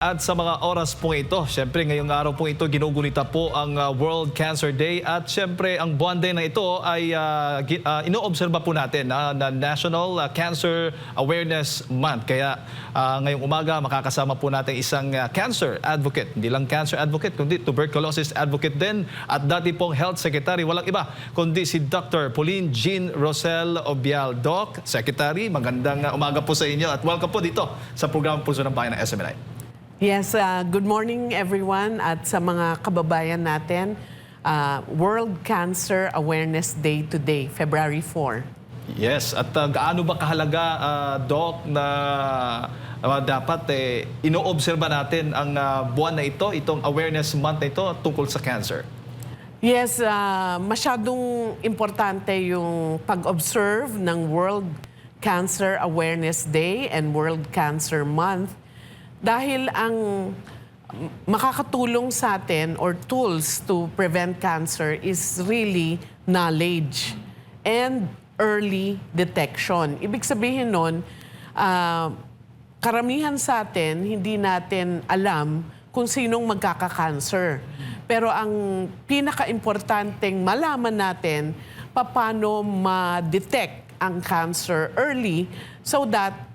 At sa mga oras po ito, syempre ngayong araw po ito, ginugunita po ang World Cancer Day at syempre ang buwan din na ito ay inoobserba po natin na National Cancer Awareness Month. Kaya ngayong umaga makakasama po natin isang cancer advocate. Hindi lang cancer advocate, kundi tuberculosis advocate din at dati pong health secretary. Walang iba kundi si Dr. Pauline Jean Rosel Obial. Doc, Secretary, magandang umaga po sa inyo at welcome po dito sa programang Pulso ng Bayan ng SMNI. Yes, good morning everyone at sa mga kababayan natin. World Cancer Awareness Day today, February 4. Yes, at gaano ba kahalaga, Doc, na dapat inoobserba natin ang buwan na ito, itong awareness month na ito tungkol sa cancer? Yes, masyadong importante yung pag-observe ng World Cancer Awareness Day and World Cancer Month. Dahil ang makakatulong sa atin or tools to prevent cancer is really knowledge and early detection. Ibig sabihin nun, karamihan sa atin, hindi natin alam kung sinong magkaka-cancer. Pero ang pinaka-importanteng malaman natin, paano ma-detect ang cancer early so that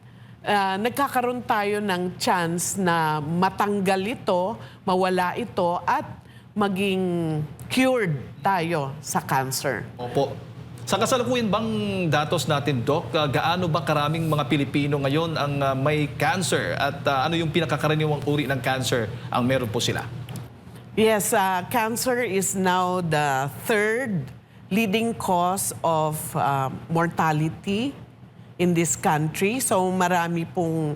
nagkakaroon tayo ng chance na matanggal ito, mawala ito, at maging cured tayo sa cancer. Opo. Sa kasalukuyan bang datos natin, Doc, gaano ba karaming mga Pilipino ngayon ang may cancer at ano yung pinakakaraniwang uri ng cancer ang meron po sila? Yes, cancer is now the third leading cause of mortality in this country. So marami pong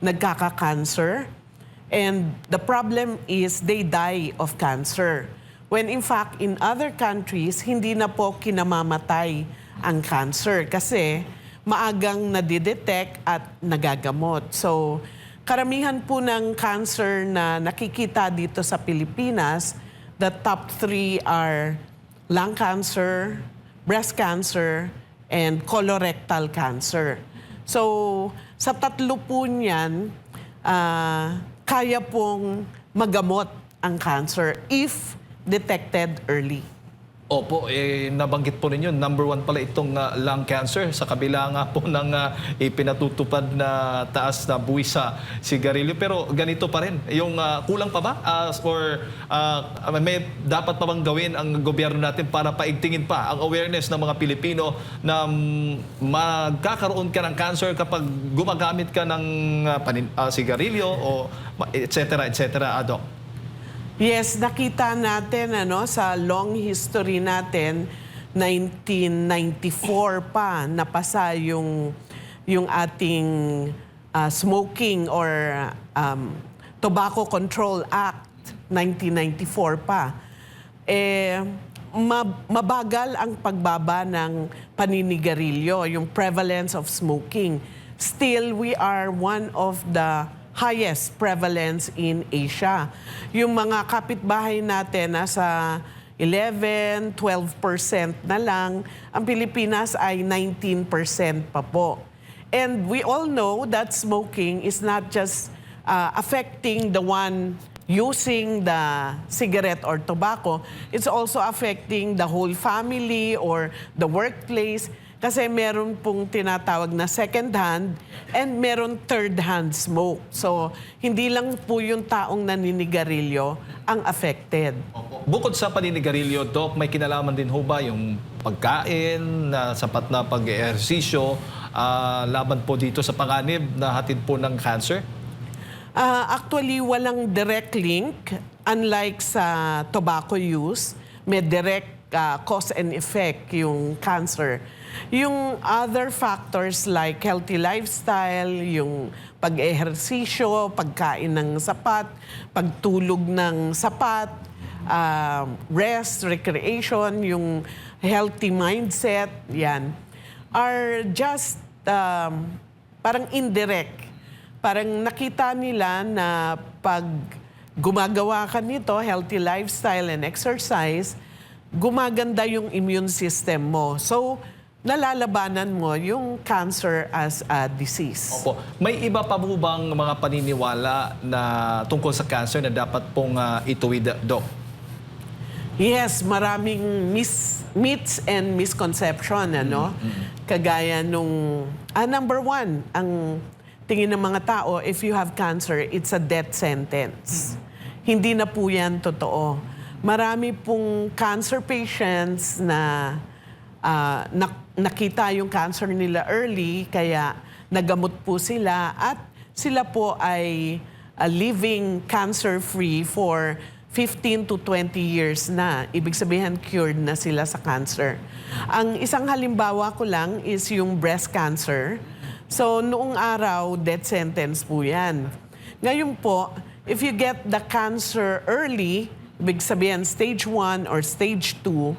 nagkaka-cancer. And the problem is they die of cancer. When in fact, in other countries, hindi na po kinamamatay ang cancer kasi maagang nadidetect at nagagamot. So karamihan po ng cancer na nakikita dito sa Pilipinas, the top three are lung cancer, breast cancer, and colorectal cancer. So, sa tatlo po niyan, kaya pong magamot ang cancer if detected early. Opo, nabanggit po ninyo, number 1 pala itong lung cancer sa kabila nga po ng ipinatutupad na taas na buwis sa sigarilyo. Pero ganito pa rin, yung kulang pa ba? Or may dapat pa bang gawin ang gobyerno natin para paigtingin pa ang awareness ng mga Pilipino na magkakaroon ka ng cancer kapag gumagamit ka ng sigarilyo o etc. Doc? Yes, nakita natin sa long history natin, 1994 pa napasa yung ating Smoking or Tobacco Control Act, 1994 pa. Mabagal ang pagbaba ng paninigarilyo, yung prevalence of smoking. Still, we are one of the highest prevalence in Asia. Yung mga kapitbahay natin nasa 11, 12% na lang. Ang Pilipinas ay 19% pa po. And we all know that smoking is not just affecting the one using the cigarette or tobacco. It's also affecting the whole family or the workplace. Kasi meron pong tinatawag na second hand and meron third hand smoke. So, hindi lang po yung taong naninigarilyo ang affected. Bukod sa paninigarilyo, Doc, may kinalaman din ho ba yung pagkain, sapat na pag-ehersisyo, laban po dito sa panganib na hatid po ng cancer? Actually, walang direct link. Unlike sa tobacco use, may direct cause and effect yung cancer. Yung other factors like healthy lifestyle, yung pag-ehersisyo, pagkain ng sapat, pagtulog ng sapat, rest, recreation, yung healthy mindset, yan, are just parang indirect. Parang nakita nila na pag gumagawa ka nito, healthy lifestyle and exercise, gumaganda yung immune system mo. So, nalalabanan mo yung cancer as a disease. Opo. May iba pa po bang mga paniniwala na tungkol sa cancer na dapat pong ituwid, Doc? Yes, maraming myths and misconception, ano? Kagaya nung, number one, ang tingin ng mga tao, if you have cancer, it's a death sentence. Hindi na po yan totoo. Marami pong cancer patients na nakita yung cancer nila early, kaya nagamot po sila at sila po ay living cancer-free for 15 to 20 years na. Ibig sabihin, cured na sila sa cancer. Ang isang halimbawa ko lang is yung breast cancer. So, noong araw, death sentence po yan. Ngayon po, if you get the cancer early, ibig sabihin stage 1 or stage 2,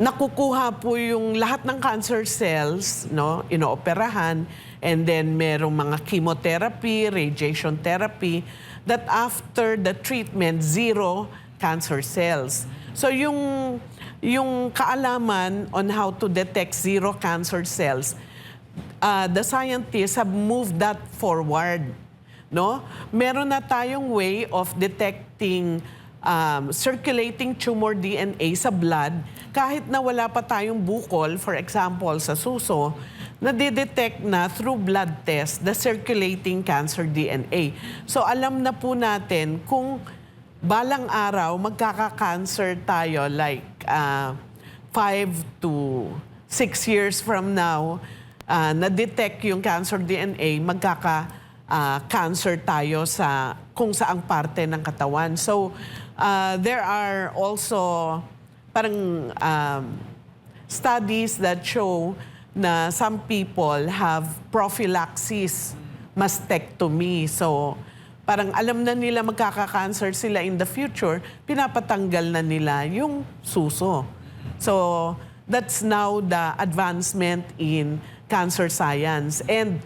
nakukuha po yung lahat ng cancer cells, no, inooperahan, and then merong mga chemotherapy, radiation therapy, that after the treatment, zero cancer cells. So yung kaalaman on how to detect zero cancer cells, the scientists have moved that forward. No? Meron na tayong way of detecting circulating tumor DNA sa blood kahit na wala pa tayong bukol, for example, sa suso, nadidetect na through blood test the circulating cancer DNA. So alam na po natin kung balang araw magkaka-cancer tayo like 5 to 6 years from now, na-detect yung cancer DNA, magkaka-cancer tayo sa kung saang parte ng katawan. So there are also parang studies that show na some people have prophylaxis mastectomy. So parang alam na nila magkaka-cancer sila in the future, pinapatanggal na nila yung suso. So that's now the advancement in cancer science. And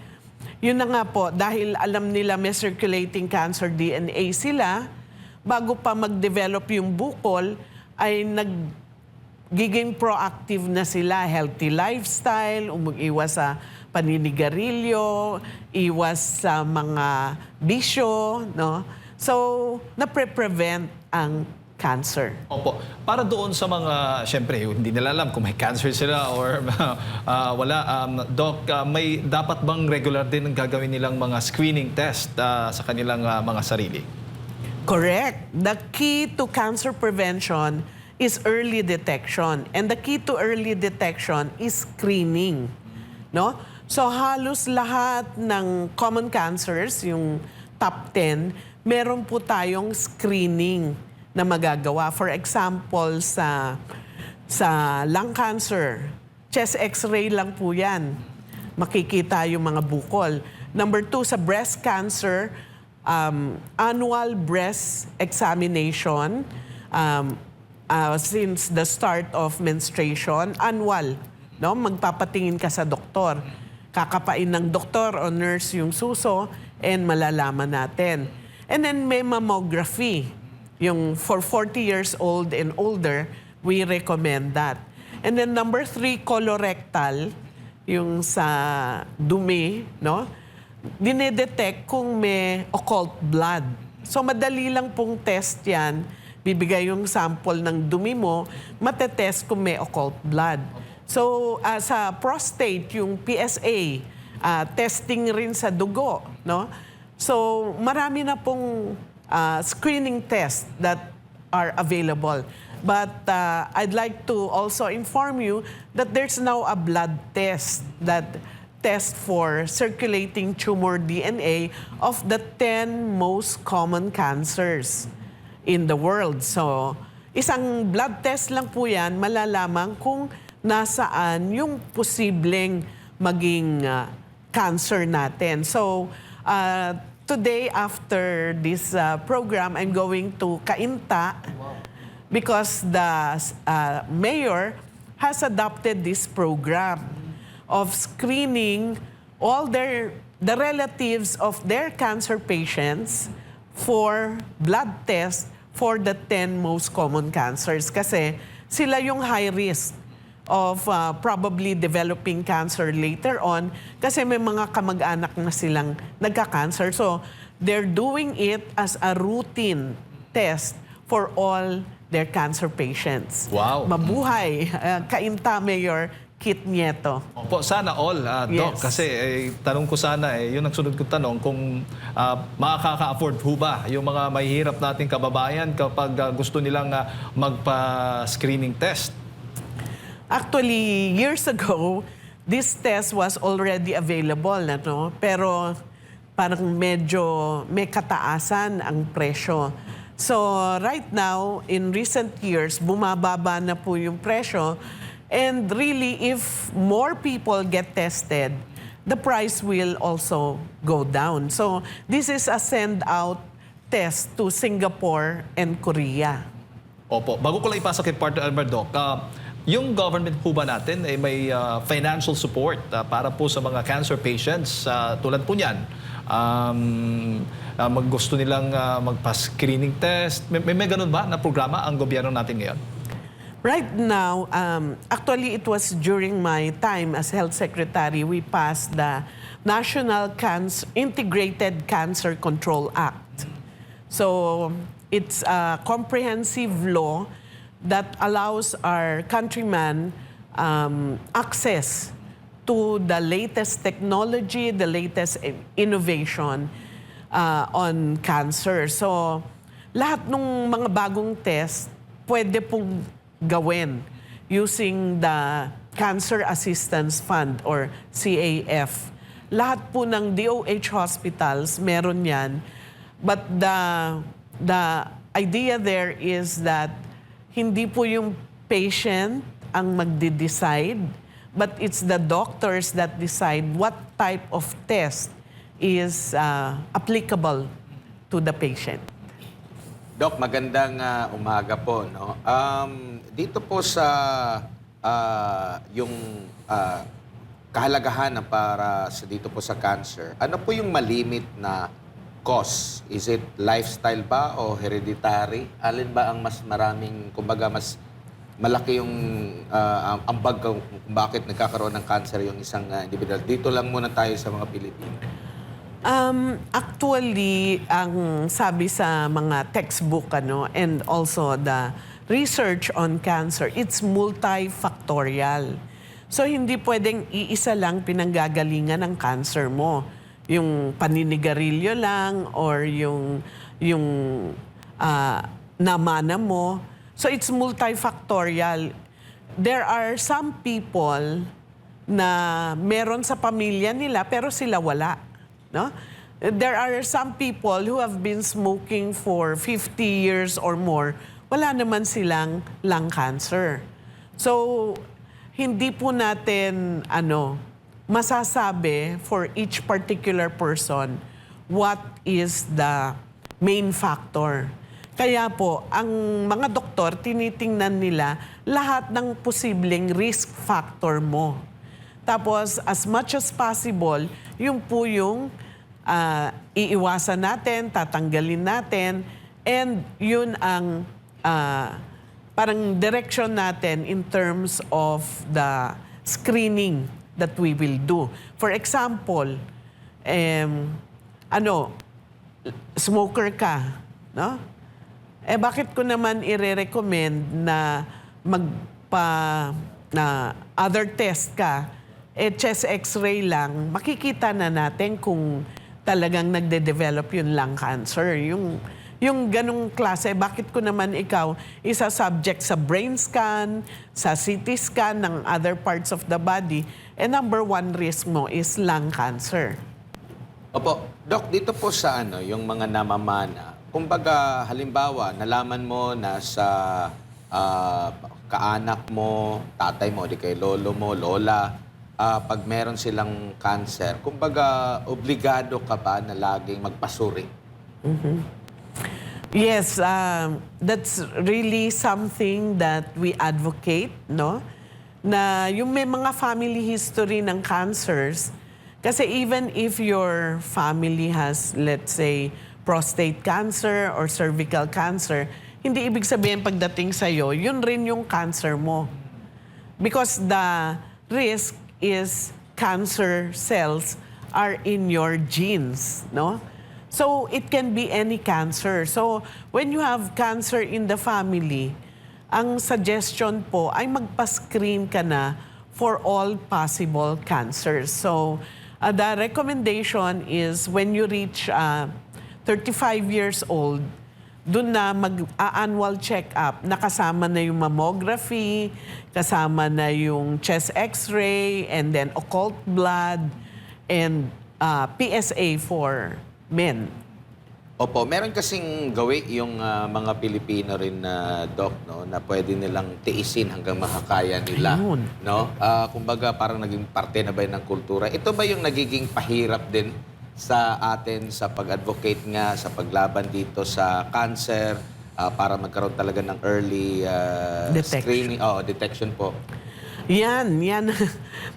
yun na nga po, dahil alam nila may circulating cancer DNA sila, bago pa mag-develop yung bukol, ay nagiging proactive na sila, healthy lifestyle, umiwas sa paninigarilyo, iwas sa mga bisyo, no? So, na-prevent ang cancer. Opo. Para doon sa mga, syempre, hindi nila alam kung may cancer sila or wala. Doc, may dapat bang regular din ang gagawin nilang mga screening test sa kanilang mga sarili? Correct. The key to cancer prevention is early detection. And the key to early detection is screening. No? So halos lahat ng common cancers, yung top 10, meron po tayong screening na magagawa. For example, sa lung cancer, chest x-ray lang po yan. Makikita yung mga bukol. Number 2, sa breast cancer, annual breast examination since the start of menstruation, annual. No? Magpapatingin ka sa doktor. Kakapain ng doktor o nurse yung suso and malalaman natin. And then may mammography. Yung for 40 years old and older, we recommend that. And then number 3, colorectal, yung sa dumi, no? Dinedetect kung may occult blood. So madali lang pong test yan. Bibigay yung sample ng dumi mo, matetest kung may occult blood. So sa prostate, yung PSA, testing rin sa dugo. No? So marami na pong screening tests that are available. But I'd like to also inform you that there's now a blood test that test for circulating tumor DNA of the 10 most common cancers in the world. So, isang blood test lang po yan, malalaman kung nasaan yung posibleng maging cancer natin. So, today after this program, I'm going to Cainta because the mayor has adopted this program of screening all the relatives of their cancer patients for blood tests for the 10 most common cancers. Kasi sila yung high risk of probably developing cancer later on kasi may mga kamag-anak na silang nagka-cancer. So, they're doing it as a routine test for all their cancer patients. Wow. Mabuhay, Cainta Mayor Kit Nieto. Opo, sana all, Doc. Yes. Kasi tanong ko sana, yun ang sunod kong tanong, kung makaka-afford ho ba yung mga mahihirap nating kababayan kapag gusto nilang magpa-screening test? Actually, years ago, this test was already available, ano? Pero parang medyo may kataasan ang presyo. So right now, in recent years, bumababa na po yung presyo. And really, if more people get tested, the price will also go down. So this is a send-out test to Singapore and Korea. Opo. Bago ko lang ipasok kay Partner Albert, Doc, yung government po ba natin ay may financial support para po sa mga cancer patients tulad po niyan? Gusto nilang magpa-screening test. May ganun ba na programa ang gobyerno natin ngayon? Right now, actually it was during my time as health secretary, we passed the National Integrated Cancer Control Act. So it's a comprehensive law that allows our countrymen access to the latest technology, the latest innovation on cancer. So lahat ng mga bagong test pwede pong gawin using the Cancer Assistance Fund or CAF. Lahat po ng DOH hospitals meron yan. But the idea there is that hindi po yung patient ang magde-decide, but it's the doctors that decide what type of test is applicable to the patient. Doc, magandang umaga po. No? Dito po sa yung kahalagahan para sa dito po sa cancer, ano po yung malimit na cause? Is it lifestyle ba o hereditary? Alin ba ang mas maraming, kumbaga mas malaki yung ambag kung bakit nagkakaroon ng cancer yung isang individual? Dito lang muna tayo sa mga Pilipino. Actually, ang sabi sa mga textbook and also the research on cancer, it's multifactorial. So hindi pwedeng iisa lang pinanggagalingan ng cancer mo. Yung paninigarilyo lang or yung namana mo. So it's multifactorial. There are some people na meron sa pamilya nila pero sila wala. No? There are some people who have been smoking for 50 years or more. Wala naman silang lung cancer. So hindi po natin masasabi for each particular person what is the main factor. Kaya po, ang mga doktor, tinitingnan nila lahat ng posibleng risk factor mo. Tapos, as much as possible, yung po yung iiwasan natin, tatanggalin natin, and yun ang parang direction natin in terms of the screening that we will do. For example, smoker ka, no? Bakit ko naman i-recommend na other test ka, chest x-ray lang, makikita na natin kung talagang nagde-develop yung lung cancer. Yung ganong klase, bakit ko naman ikaw isa-subject sa brain scan, sa CT scan ng other parts of the body, number one risk mo is lung cancer. Opo, Doc, dito po sa yung mga namamana, kumbaga halimbawa, nalaman mo na sa kaanak mo, tatay mo, di kay lolo mo, lola, pag meron silang cancer, kumbaga obligado ka ba na laging magpasuri? Yes, that's really something that we advocate, no? Na yung may mga family history ng cancers, kasi even if your family has, let's say, prostate cancer or cervical cancer, hindi ibig sabihin pagdating sa'yo, yun rin yung cancer mo. because the risk is cancer cells are in your genes, no? So it can be any cancer. So when you have cancer in the family, ang suggestion po ay magpa-screen ka na for all possible cancers. So the recommendation is when you reach 35 years old, doon na mag-annual check-up, nakasama na yung mammography, kasama na yung chest x-ray, and then occult blood, and PSA for men. Opo, meron kasing gawi yung mga Pilipino rin na doc, no, na pwede nilang tiisin hanggang makakaya nila. Ayun. No? Kumbaga parang naging parte na ba yun ng kultura. Ito ba yung nagiging pahirap din sa atin sa pag-advocate nga, sa paglaban dito sa cancer, para magkaroon talaga ng early Detection. screening, detection po? Yan.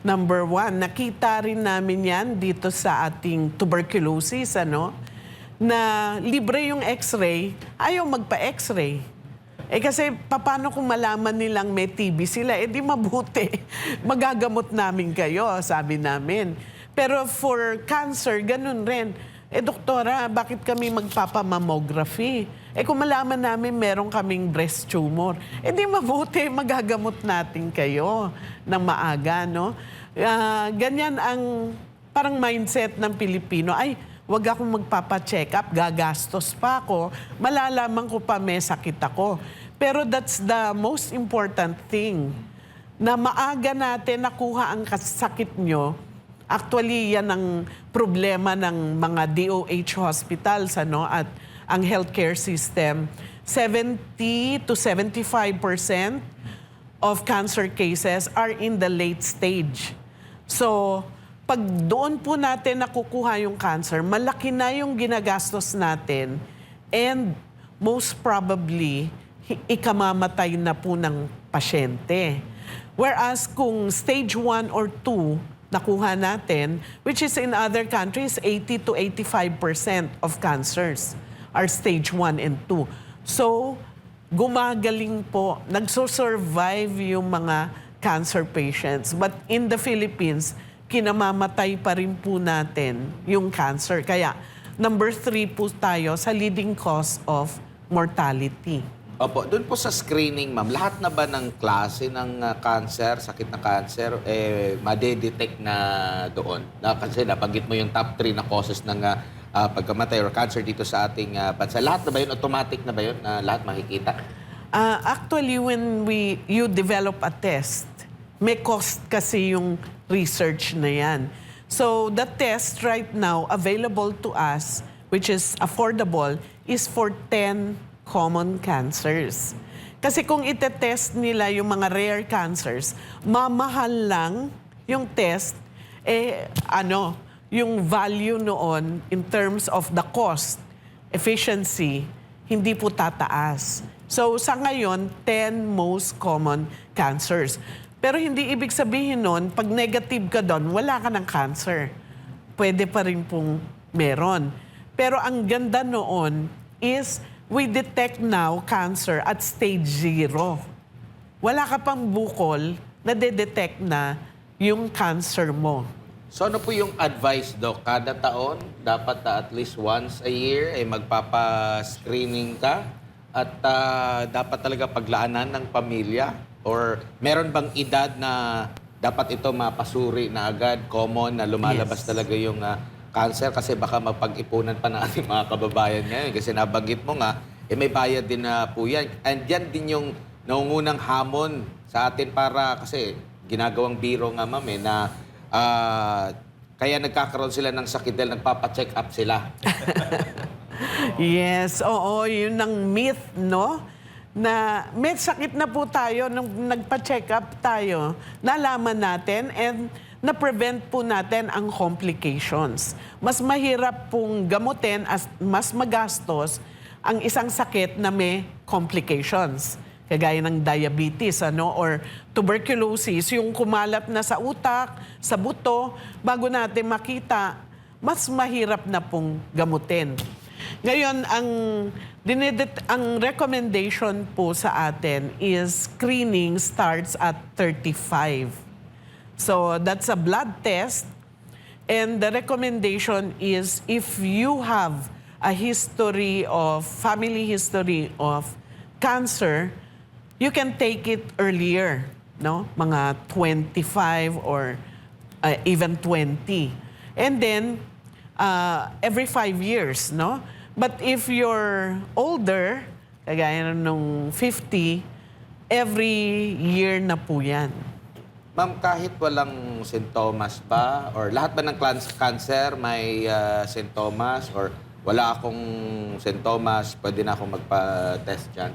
Number one, nakita rin namin yan dito sa ating tuberculosis, na libre yung x-ray, ayaw magpa-x-ray. Kasi paano kung malaman nilang may TB sila? Di mabuti. Magagamot namin kayo, sabi namin. Pero for cancer, ganun rin. Doktora, bakit kami magpapamammography? Kung malaman namin meron kaming breast tumor, di mabuti, magagamot natin kayo ng maaga, no? Ganyan ang parang mindset ng Pilipino. Ay, wag akong magpapa-check up, gagastos pa ako, malalaman ko pa may sakit ako. Pero that's the most important thing, na maaga natin nakuha ang sakit nyo. Actually, yan ang problema ng mga DOH hospitals at ang healthcare system. 70 to 75% of cancer cases are in the late stage. So, pag doon po natin nakukuha yung cancer, malaki na yung ginagastos natin, and most probably, ikamamatay na po ng pasyente. Whereas kung stage 1 or 2, nakuha natin, which is in other countries, 80 to 85% of cancers are stage 1 and 2. So, gumagaling po, nagso-survive yung mga cancer patients. But in the Philippines, kinamamatay pa rin po natin yung cancer. Kaya, number 3 po tayo sa leading cause of mortality. Opo, doon po sa screening, ma'am, lahat na ba ng klase ng cancer, sakit na cancer, madedetect na doon? Kasi nabanggit mo yung top 3 na causes ng pagkamatay or cancer dito sa ating bansa. Lahat na ba yun? Automatic na ba yun? Lahat makikita? Actually, when you develop a test, may cost kasi yung research na yan. So, the test right now available to us, which is affordable, is for 10 common cancers. Kasi kung itetest nila yung mga rare cancers, mamahal lang yung test, yung value noon in terms of the cost, efficiency, hindi po tataas. So sa ngayon, 10 most common cancers. Pero hindi ibig sabihin nun, pag negative ka doon, wala ka ng cancer. Pwede pa rin pong meron. Pero ang ganda noon is we detect now cancer at stage 0. Wala ka pang bukol, nadedetect na yung cancer mo. So ano po yung advice, Doc? Kada taon, dapat at least once a year ay magpapa-screening ka at dapat talaga paglaanan ng pamilya? Or meron bang edad na dapat ito mapasuri na agad, common, na lumalabas talaga yung cancer? Kasi baka mapag-ipunan pa ng ating mga kababayan ngayon. Kasi nabanggit mo nga, may bayad din na po yan. And yan din yung naungunang hamon sa atin para, kasi ginagawang biro nga, ma'am, na kaya nagkakaroon sila ng sakit dahil nagpapacheck up sila. Yes, oo, yun ang myth, no? Na may sakit na po tayo, nung nagpa-check up tayo, nalaman natin and na-prevent po natin ang complications. Mas mahirap pong gamutin, mas magastos ang isang sakit na may complications. Kagaya ng diabetes, or tuberculosis, yung kumalat na sa utak, sa buto, bago natin makita, mas mahirap na pong gamutin. Ngayon, ang recommendation po sa atin is screening starts at 35. So that's a blood test. And the recommendation is if you have a family history of cancer, you can take it earlier, no? Mga 25 or even 20. And then, every 5 years, no? But if you're older, kagaya nung 50, every year na po yan. Ma'am, kahit walang sintomas ba? Or lahat ba ng cancer may sintomas? Or wala akong sintomas, pwede na akong magpa-test dyan?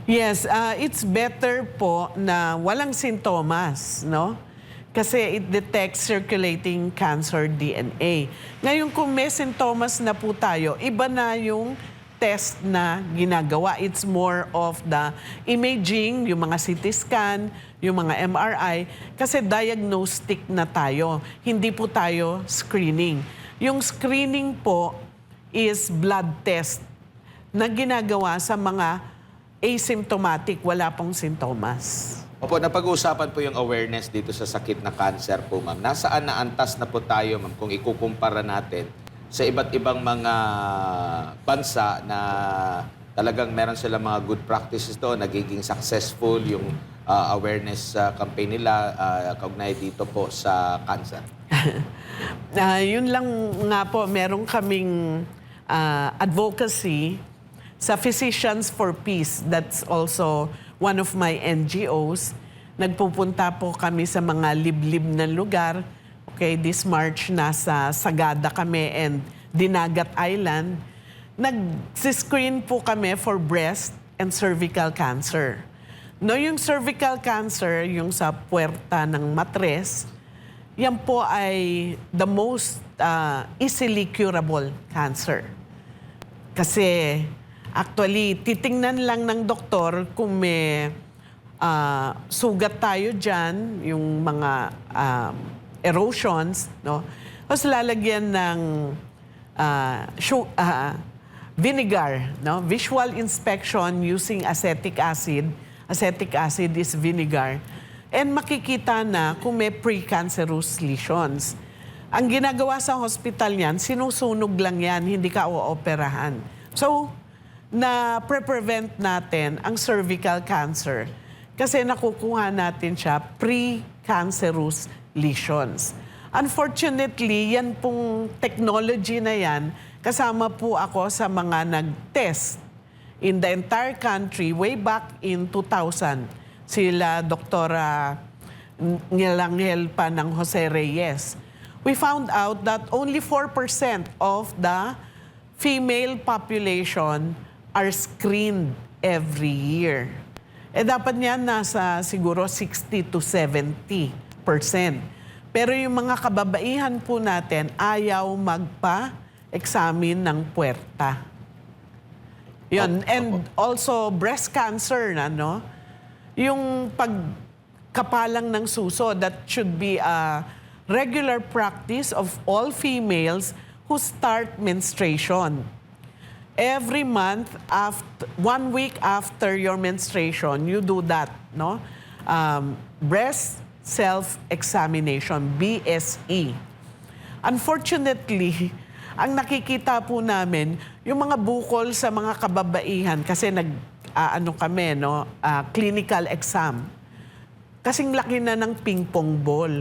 Yes, it's better po na walang sintomas, no? Kasi it detects circulating cancer DNA. Ngayon, kung may sintomas na po tayo, iba na yung test na ginagawa. It's more of the imaging, yung mga CT scan, yung mga MRI, kasi diagnostic na tayo. Hindi po tayo screening. Yung screening po is blood test na ginagawa sa mga asymptomatic, wala pong sintomas. Opo, napag-uusapan po yung awareness dito sa sakit na cancer po, ma'am. Nasaan na antas na po tayo, ma'am, kung ikukumpara natin sa iba't ibang mga bansa na talagang meron sila mga good practices doon, nagiging successful yung awareness campaign nila kaugnay dito po sa cancer? Yun lang nga po, meron kaming advocacy sa Physicians for Peace. That's also one of my NGOs. Nagpupunta po kami sa mga liblib na lugar. Okay, this March nasa Sagada kami and Dinagat Island. Nag-screen po kami for breast and cervical cancer. No, yung cervical cancer, yung sa puwerta ng matres, yan po ay the most easily curable cancer. Kasi actually, titingnan lang ng doktor kung may sugat tayo dyan, yung mga erosions, no? Tapos lalagyan ng vinegar, no? Visual inspection using acetic acid. Acetic acid is vinegar. And makikita na kung may precancerous lesions. Ang ginagawa sa hospital niyan, sinusunog lang yan, hindi ka ooperahan. So, na-prevent natin ang cervical cancer kasi nakukuha natin siya pre-cancerous lesions. Unfortunately, yan pong technology na yan, kasama po ako sa mga nag-test in the entire country way back in 2000. Sila Doktora Ngelangel pa ng Jose Reyes. We found out that only 4% of the female population are screened every year. Dapat niyan nasa siguro 60 to 70%. Pero yung mga kababaihan po natin, ayaw magpa-examine ng puwerta. Yun. And also breast cancer, no? Yung pagkapalang ng suso, that should be a regular practice of all females who start menstruation. Every month, 1 week after your menstruation, you do that, no? Breast self-examination, BSE. Unfortunately, ang nakikita po namin, yung mga bukol sa mga kababaihan, kasi kami, no? Clinical exam. Kasing laki na ng ping-pong ball.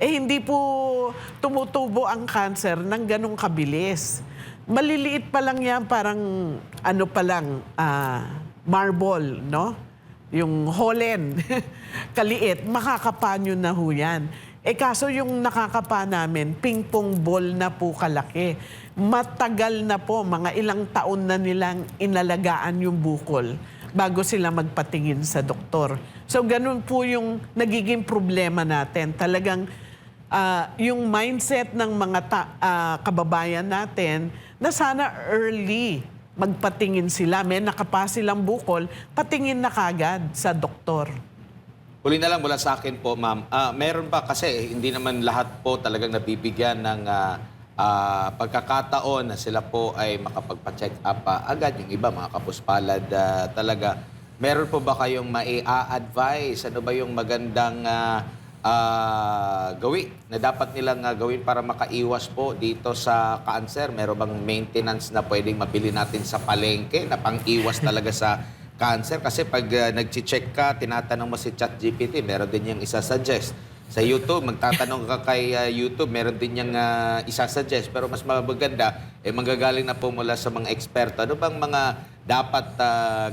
Hindi po tumutubo ang cancer ng ganong kabilis. Maliliit pa lang yan, parang marble, no? Yung holen, kaliit, makakapa nyo na ho yan. Kaso yung nakakapa namin, ping-pong ball na po kalaki. Matagal na po, mga ilang taon na nilang inalagaan yung bukol bago sila magpatingin sa doktor. So ganun po yung nagiging problema natin. Talagang yung mindset ng mga kababayan natin na sana early magpatingin sila. May nakapa silang bukol, patingin na kagad sa doktor. Huli na lang mula sa akin po, ma'am. Meron ba kasi hindi naman lahat po talagang nabibigyan ng pagkakataon na sila po ay makapagpa-check up agad. Yung iba, mga kapuspalad talaga. Meron po ba kayong mai-advise? Ano ba yung magandang gawin na dapat nilang gawin para makaiwas po dito sa cancer? Meron bang maintenance na pwedeng mabili natin sa palengke na pang-iwas talaga sa cancer? Kasi pag nag-check ka, tinatanong mo si ChatGPT, meron din yung isa-suggest. Sa YouTube, magtatanong ka kay YouTube, meron din yung isa-suggest. Pero mas maganda, manggagaling na po mula sa mga eksperto. Ano bang mga dapat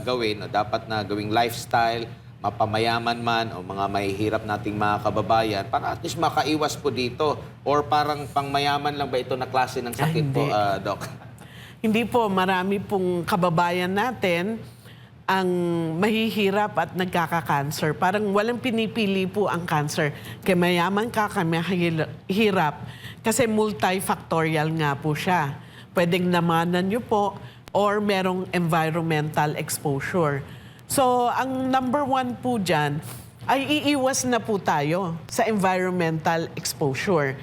gawin o dapat na gawing lifestyle, mapamayaman man o mga mahihirap nating mga kababayan para at least makaiwas po dito? Or parang pangmayaman lang ba ito na klase ng sakit po, Doc? Hindi po, marami pong kababayan natin ang mahihirap at nagkaka-cancer. Parang walang pinipili po ang cancer. Kaya mayaman ka, kaya mahirap. Kasi multifactorial nga po siya. Pwedeng namanan nyo po or merong environmental exposure. So, ang number one po dyan ay iiwas na po tayo sa environmental exposure.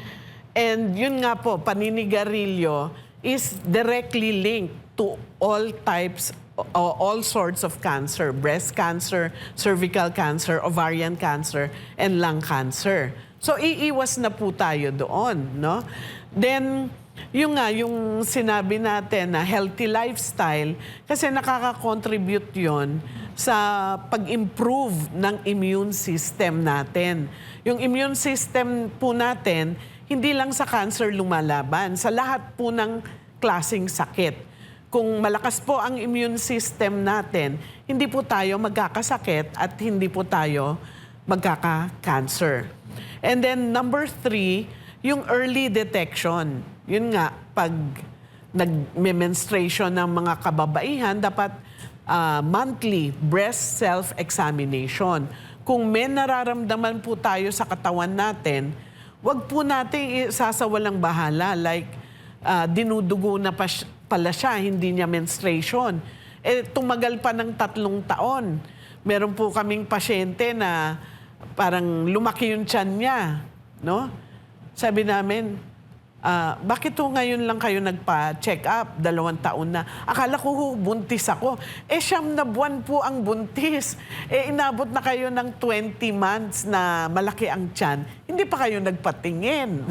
And yun nga po, paninigarilyo is directly linked to all types, all sorts of cancer. Breast cancer, cervical cancer, ovarian cancer, and lung cancer. So, iiwas na po tayo doon, no? Then, yung sinabi natin na healthy lifestyle, kasi nakaka-contribute yon sa pag-improve ng immune system natin. Yung immune system po natin, hindi lang sa cancer lumalaban, sa lahat po ng klaseng sakit. Kung malakas po ang immune system natin, hindi po tayo magkakasakit at hindi po tayo magkaka-cancer. And then number 3, yung early detection. Yun nga, pag nag-menstruation ng mga kababaihan, dapat monthly breast self-examination. Kung may nararamdaman po tayo sa katawan natin, wag po natin isasawalang bahala. Like, dinudugo na pala siya, hindi niya menstruation. Tumagal pa ng 3 taon. Meron po kaming pasyente na parang lumaki yung tiyan niya, no? Sabi namin, bakit to ngayon lang kayo nagpa-check up? 2 taon na. Akala ko buntis ako. 9 na buwan po ang buntis. Inabot na kayo ng 20 months na malaki ang tiyan. Hindi pa kayo nagpatingin.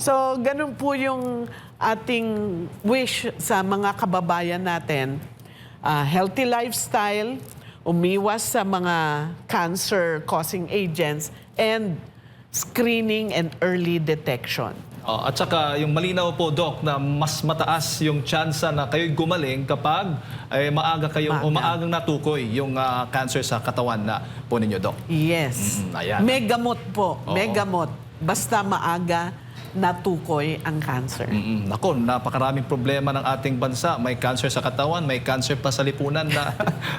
So, ganun po yung ating wish sa mga kababayan natin. Healthy lifestyle, umiwas sa mga cancer-causing agents, and screening and early detection. At saka yung malinaw po, Doc, na mas mataas yung tsansa na kayo'y gumaling kapag maaga kayong o maagang natukoy yung cancer sa katawan na po ninyo, Doc. Yes. Ayan. May gamot po. Oo. May gamot. Basta maaga natukoy ang cancer. Nako, napakaraming problema ng ating bansa. May cancer sa katawan, may cancer pa sa lipunan na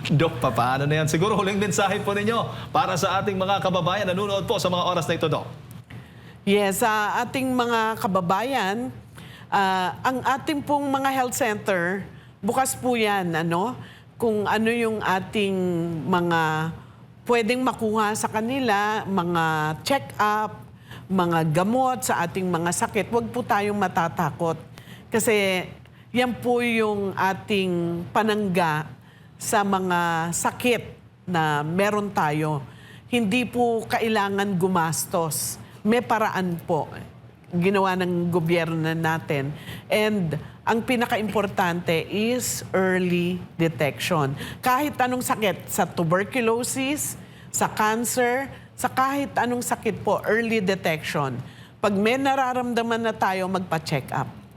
Doc, paano na yan? Siguro huling mensahe po ninyo para sa ating mga kababayan na nanonood po sa mga oras na ito, Doc. Yes, sa ating mga kababayan, ang ating pong mga health center, bukas po yan, kung ano yung ating mga pwedeng makuha sa kanila, mga check-up, mga gamot sa ating mga sakit, huwag po tayong matatakot. Kasi yan po yung ating panangga sa mga sakit na meron tayo. Hindi po kailangan gumastos. May paraan po ginawa ng gobyerno natin. And ang pinaka-importante is early detection. Kahit anong sakit, sa tuberculosis, sa cancer, sa kahit anong sakit po, early detection. Pag may nararamdaman na tayo, magpa-check up.